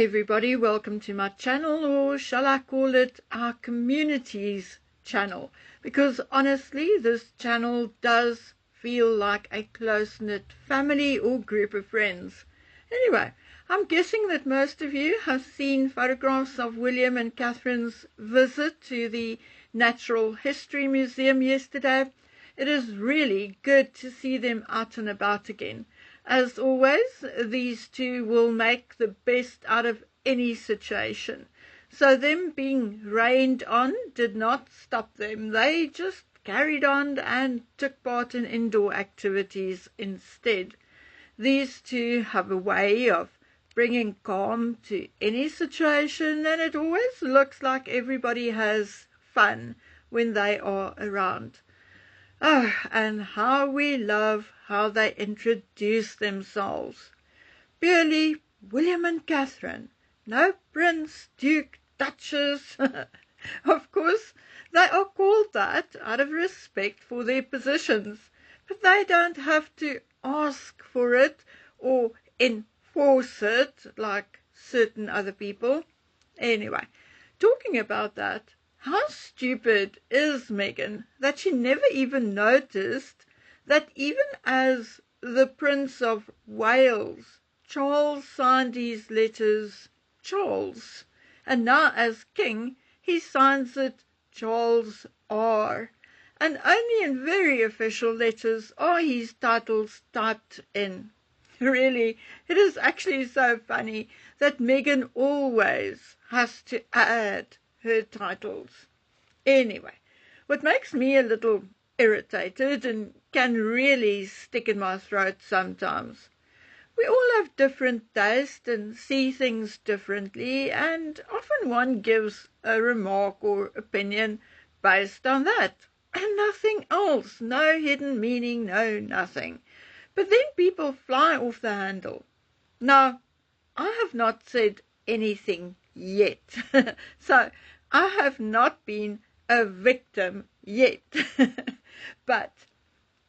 Hi everybody, welcome to my channel, or shall I call it our community's channel, because honestly this channel does feel like a close-knit family or group of friends. Anyway, I'm guessing that most of you have seen photographs of William and Catherine's visit to the Natural History Museum yesterday. It is really good to see them out and about again. As always, these two will make the best out of any situation. So them being rained on did not stop them. They just carried on and took part in indoor activities instead. These two have a way of bringing calm to any situation, and it always looks like everybody has fun when they are around. Oh, and how we love how they introduce themselves. Purely William and Catherine. No Prince, Duke, Duchess. Of course, they are called that out of respect for their positions, but they don't have to ask for it or enforce it like certain other people. Anyway, talking about that, how stupid is Meghan that she never even noticed that even as the Prince of Wales, Charles signed his letters Charles, and now as King he signs it Charles R, and only in very official letters are his titles typed in. Really, it is actually so funny that Meghan always has to add her titles. Anyway, what makes me a little irritated and can really stick in my throat sometimes. We all have different taste and see things differently, and often one gives a remark or opinion based on that, and nothing else, no hidden meaning, no nothing. But then people fly off the handle. Now, I have not said anything yet, so I have not been a victim yet. But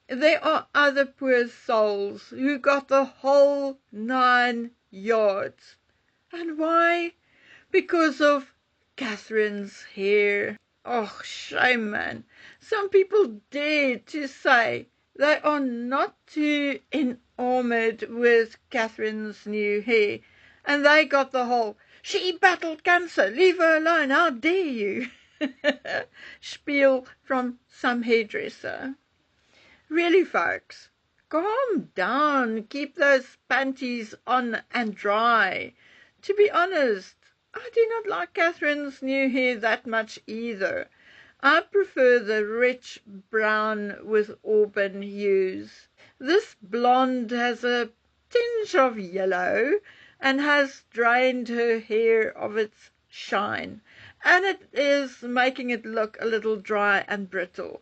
there are other poor souls who got the whole 9 yards. And why? Because of Catherine's hair. Oh, shame, man. Some people dare to say they are not too enamored with Catherine's new hair, and they got the whole "she battled cancer, leave her alone, how dare you" spiel from some hairdresser. Really, folks, calm down, keep those panties on and dry. To be honest, I do not like Catherine's new hair that much either. I prefer the rich brown with auburn hues. This blonde has a tinge of yellow and has drained her hair of its shine, and it is making it look a little dry and brittle.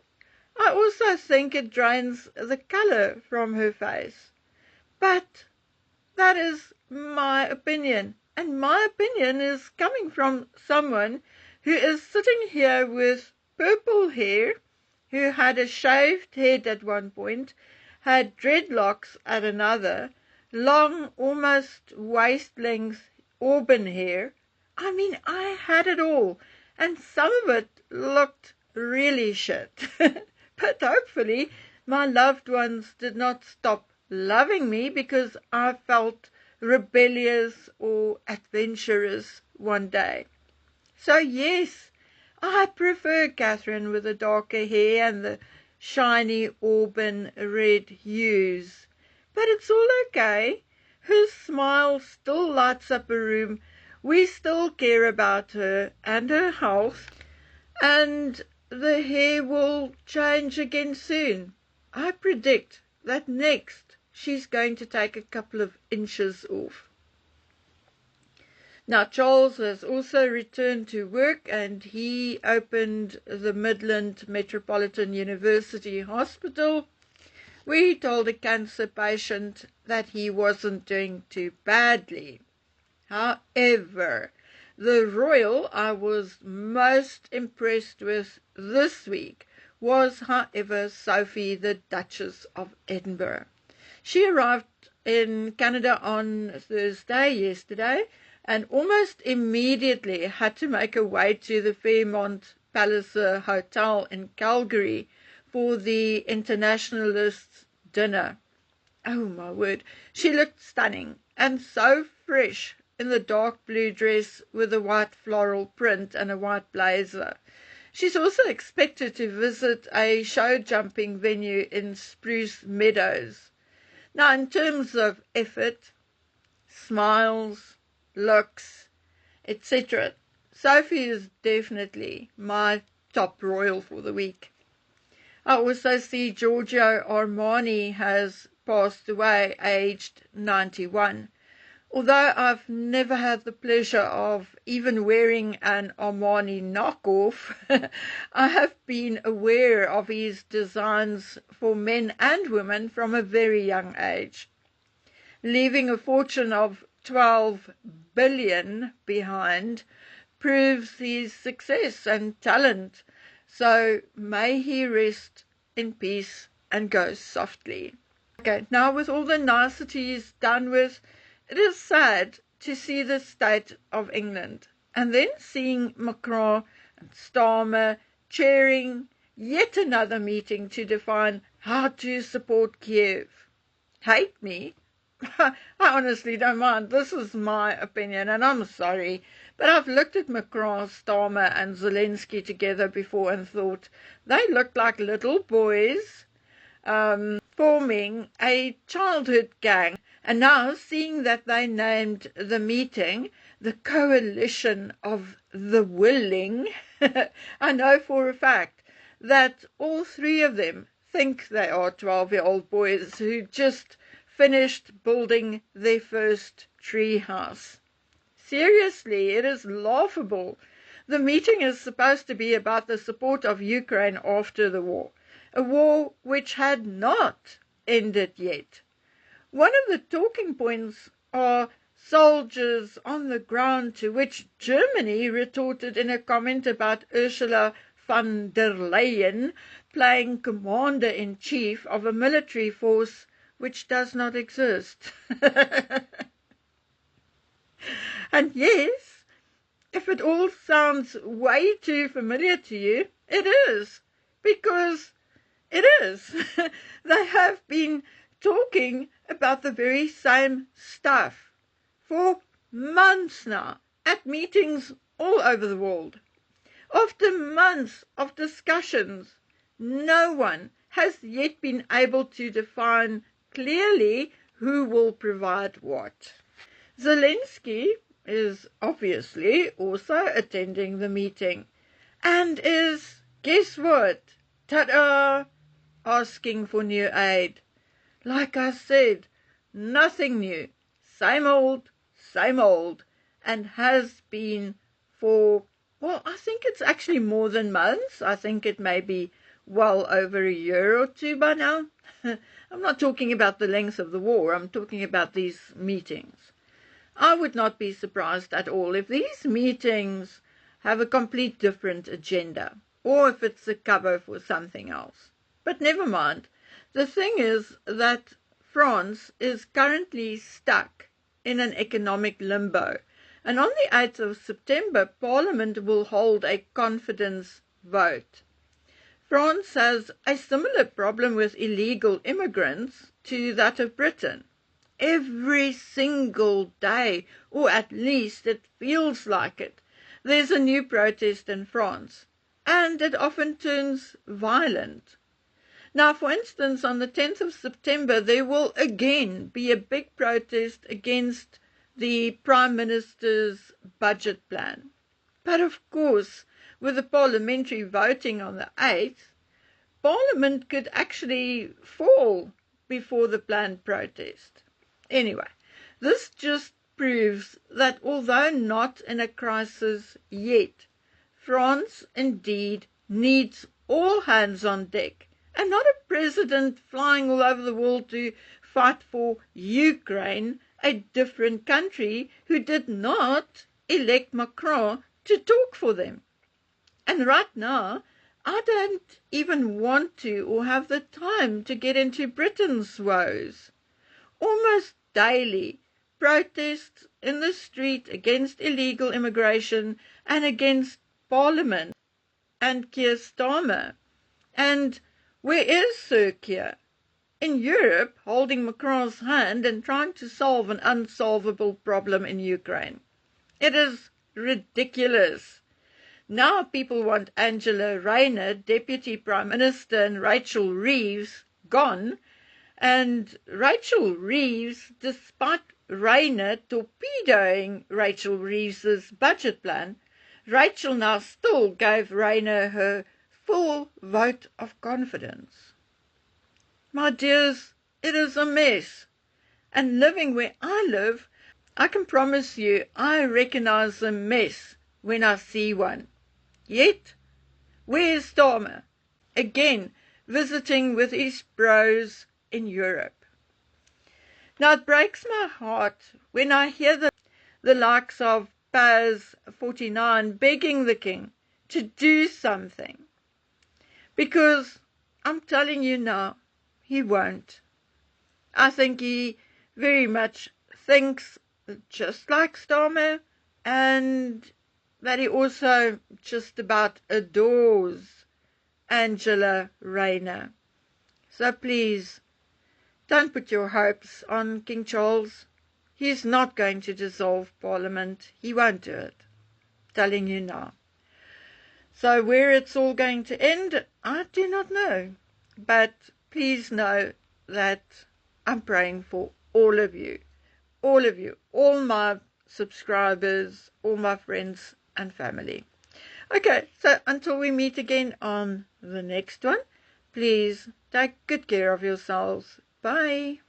I also think it drains the colour from her face. But that is my opinion, and my opinion is coming from someone who is sitting here with purple hair, who had a shaved head at one point, had dreadlocks at another, long, almost waist-length auburn hair. I mean, I had it all, and some of it looked really shit. But hopefully my loved ones did not stop loving me because I felt rebellious or adventurous one day. So yes, I prefer Catherine with the darker hair and the shiny auburn red hues. But it's all okay. Her smile still lights up a room. We still care about her and her health. And the hair will change again soon. I predict that next she's going to take a couple of inches off. Now, Charles has also returned to work, and he opened the Midland Metropolitan University Hospital, where he told a cancer patient that he wasn't doing too badly. However, the royal I was most impressed with this week was, however, Sophie, the Duchess of Edinburgh. She arrived in Canada on Thursday, yesterday, and almost immediately had to make her way to the Fairmont Palace Hotel in Calgary for the internationalists' dinner. Oh my word, she looked stunning and so fresh in the dark blue dress with a white floral print and a white blazer. She's also expected to visit a show jumping venue in Spruce Meadows. Now, in terms of effort, smiles, looks, etc., Sophie is definitely my top royal for the week. I also see Giorgio Armani has passed away, aged 91. Although I've never had the pleasure of even wearing an Armani knockoff, I have been aware of his designs for men and women from a very young age. Leaving a fortune of 12 billion behind proves his success and talent, so may he rest in peace and go softly. Okay, now with all the niceties done with, it is sad to see the state of England, and then seeing Macron and Starmer chairing yet another meeting to define how to support Kiev. Hate me? I honestly don't mind. This is my opinion, and I'm sorry, but I've looked at Macron, Starmer, and Zelensky together before and thought they looked like little boys forming a childhood gang. And now, seeing that they named the meeting the Coalition of the Willing, I know for a fact that all three of them think they are 12-year-old boys who just finished building their first tree house. Seriously, it is laughable. The meeting is supposed to be about the support of Ukraine after the war, a war which had not ended yet. One of the talking points are soldiers on the ground, to which Germany retorted in a comment about Ursula von der Leyen playing commander-in-chief of a military force which does not exist. And yes, if it all sounds way too familiar to you, it is, because it is. They have been talking about the very same stuff for months now at meetings all over the world. After months of discussions, no one has yet been able to define clearly who will provide what. Zelensky is obviously also attending the meeting and is, guess what, ta-da, asking for new aid. Like I said, nothing new, same old, and has been for, well, I think it's actually more than months. I think it may be well over a year or two by now. I'm not talking about the length of the war, I'm talking about these meetings. I would not be surprised at all if these meetings have a complete different agenda, or if it's a cover for something else. But never mind. The thing is that France is currently stuck in an economic limbo, and on the 8th of September, Parliament will hold a confidence vote. France has a similar problem with illegal immigrants to that of Britain. Every single day, or at least it feels like it, there's a new protest in France, and it often turns violent. Now, for instance, on the 10th of September, there will again be a big protest against the Prime Minister's budget plan. But of course, with the parliamentary voting on the 8th, Parliament could actually fall before the planned protest. Anyway, this just proves that although not in a crisis yet, France indeed needs all hands on deck, and not a president flying all over the world to fight for Ukraine, a different country who did not elect Macron to talk for them. And right now, I don't even want to or have the time to get into Britain's woes. Almost daily, protests in the street against illegal immigration and against Parliament and Keir Starmer. And where is Sir Keir? In Europe, holding Macron's hand and trying to solve an unsolvable problem in Ukraine. It is ridiculous. Now people want Angela Rayner, Deputy Prime Minister, and Rachel Reeves gone. And Rachel Reeves, despite Rayner torpedoing Rachel Reeves's budget plan, Rachel now still gave Rayner her full vote of confidence. My dears, it is a mess. And living where I live, I can promise you I recognize a mess when I see one. Yet, where's Starmer? Again, visiting with his bros in Europe. Now it breaks my heart when I hear the likes of Paz 49 begging the king to do something. Because I'm telling you now, he won't. I think he very much thinks just like Starmer, and that he also just about adores Angela Rayner. So please, don't put your hopes on King Charles. He's not going to dissolve Parliament. He won't do it. I'm telling you now. So where it's all going to end, I do not know. But please know that I'm praying for all of you, all my subscribers, all my friends and family. Okay, so until we meet again on the next one, please take good care of yourselves. Bye.